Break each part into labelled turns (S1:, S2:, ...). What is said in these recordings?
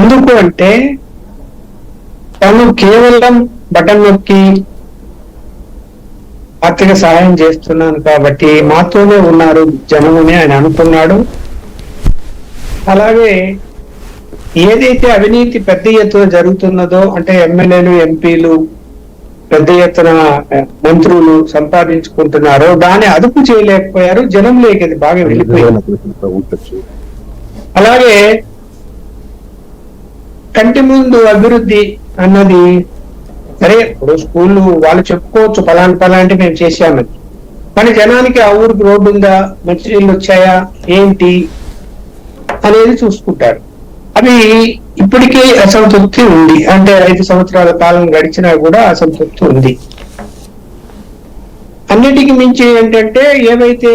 S1: ఎందుకు అంటే తను కేవలం బటన్ నొక్కి ఆర్థిక సహాయం చేస్తున్నాను కాబట్టి మాతోనే ఉన్నారు జనమని ఆయన అనుకున్నాడు. అలాగే ఏదైతే అవినీతి పెద్ద ఎత్తున జరుగుతున్నదో, అంటే ఎమ్మెల్యేలు ఎంపీలు పెద్ద ఎత్తున మంత్రులు సంపాదించుకుంటున్నారో దాన్ని అదుపు చేయలేకపోయారు. జనంలోకి అది బాగా వెళ్ళిపోయింది. అలాగే కంటి ముందు అభివృద్ధి అన్నది సరే, ఇప్పుడు స్కూళ్ళు వాళ్ళు చెప్పుకోవచ్చు పలాంటి మేము చేశామని, కానీ జనానికి ఆ ఊరికి రోడ్డు ఉందా, మంచినీళ్ళు వచ్చాయా, ఏంటి అనేది చూసుకుంటారు. అవి ఇప్పటికీ అసంతృప్తి ఉంది. అంటే 5 సంవత్సరాల కాలం గడిచినా కూడా అసంతృప్తి ఉంది. అన్నిటికీ మించి ఏంటంటే ఏవైతే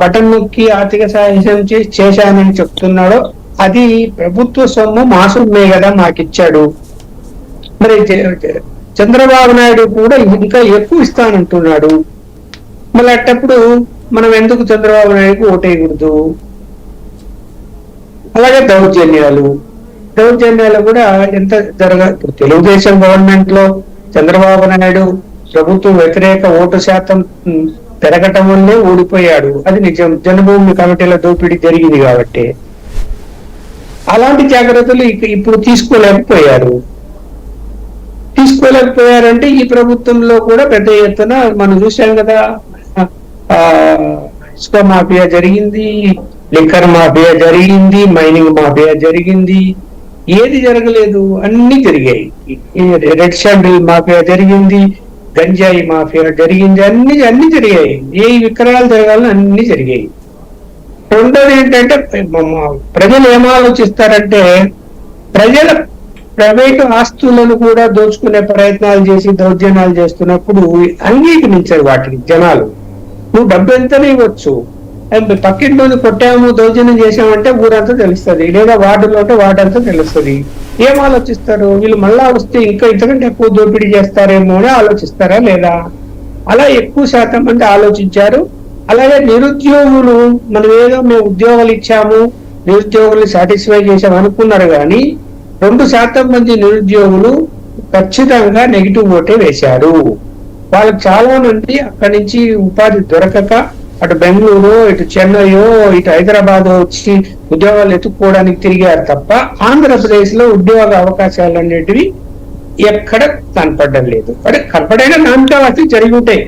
S1: బటన్ నొక్కి ఆర్థిక సహాయం చేశానని చెప్తున్నాడో అది ప్రభుత్వ సొమ్ము మా సొమ్మే కదా మాకిచ్చాడు. మరి చంద్రబాబు నాయుడు కూడా ఇంకా ఎక్కువ ఇస్తానంటున్నాడు. మళ్ళీ అట్టప్పుడు మనం ఎందుకు చంద్రబాబు నాయుడుకు ఓటేయకూడదు? అలాగే దౌర్జన్యాలు కూడా ఎంత ఇప్పుడు తెలుగుదేశం గవర్నమెంట్ లో చంద్రబాబు నాయుడు ప్రభుత్వం వ్యతిరేక ఓటు శాతం పెరగటం వల్లే ఓడిపోయాడు. అది నిజం. జన్మభూమి కమిటీల దోపిడీ జరిగింది కాబట్టి అలాంటి జాగ్రత్తలు ఇప్పుడు తీసుకోలేకపోయారంటే ఈ ప్రభుత్వంలో కూడా పెద్ద ఎత్తున మనం చూసాం కదా, ఇసుక మాఫియా జరిగింది, లిక్కర్ మాఫియా జరిగింది, మైనింగ్ మాఫియా జరిగింది. ఏది జరగలేదు? అన్ని జరిగాయి. రెడ్ శాండిల్ మాఫియా జరిగింది, గంజాయి మాఫియా జరిగింది, అన్ని జరిగాయి. ఏ విక్రయాలు జరగాలని అన్ని జరిగాయి. రెండోది ఏంటంటే ప్రజలు ఏం ఆలోచిస్తారంటే ప్రజల ప్రైవేటు ఆస్తులను కూడా దోచుకునే ప్రయత్నాలు చేసి దౌర్జన్యాలు చేస్తున్నప్పుడు అంగీకరించారు వాటిని జనాలు. నువ్వు డబ్బు ఎంతనే ఇవ్వచ్చు, పక్కింట్లోని కొట్టాము దౌర్జన్యం చేసామంటే ఊరంతా తెలుస్తుంది, లేదా వార్డులో ఉంటే వార్డంతా తెలుస్తుంది. ఏం ఆలోచిస్తారు? వీళ్ళు మళ్ళా వస్తే ఇంకా ఇంతకంటే ఎక్కువ దోపిడీ చేస్తారేమో అని ఆలోచిస్తారా లేదా? అలా ఎక్కువ శాతం మంది ఆలోచించారు. అలాగే నిరుద్యోగులు మేము ఉద్యోగాలు ఇచ్చాము, నిరుద్యోగులు సాటిస్ఫై చేసాము అనుకున్నారు. కానీ 2% మంది నిరుద్యోగులు ఖచ్చితంగా నెగిటివ్ ఓటే వేశారు. వాళ్ళకి చాలా మంది అక్కడి నుంచి ఉపాధి దొరకక అటు బెంగళూరు, ఇటు చెన్నైయో, ఇటు హైదరాబాద్ వచ్చి ఉద్యోగాలు ఎత్తుక్కోవడానికి తిరిగారు తప్ప ఆంధ్రప్రదేశ్ లో ఉద్యోగ అవకాశాలు అనేటివి ఎక్కడ కనపడడం లేదు. కనపడైనా నామకావాసి జరిగి ఉంటాయి.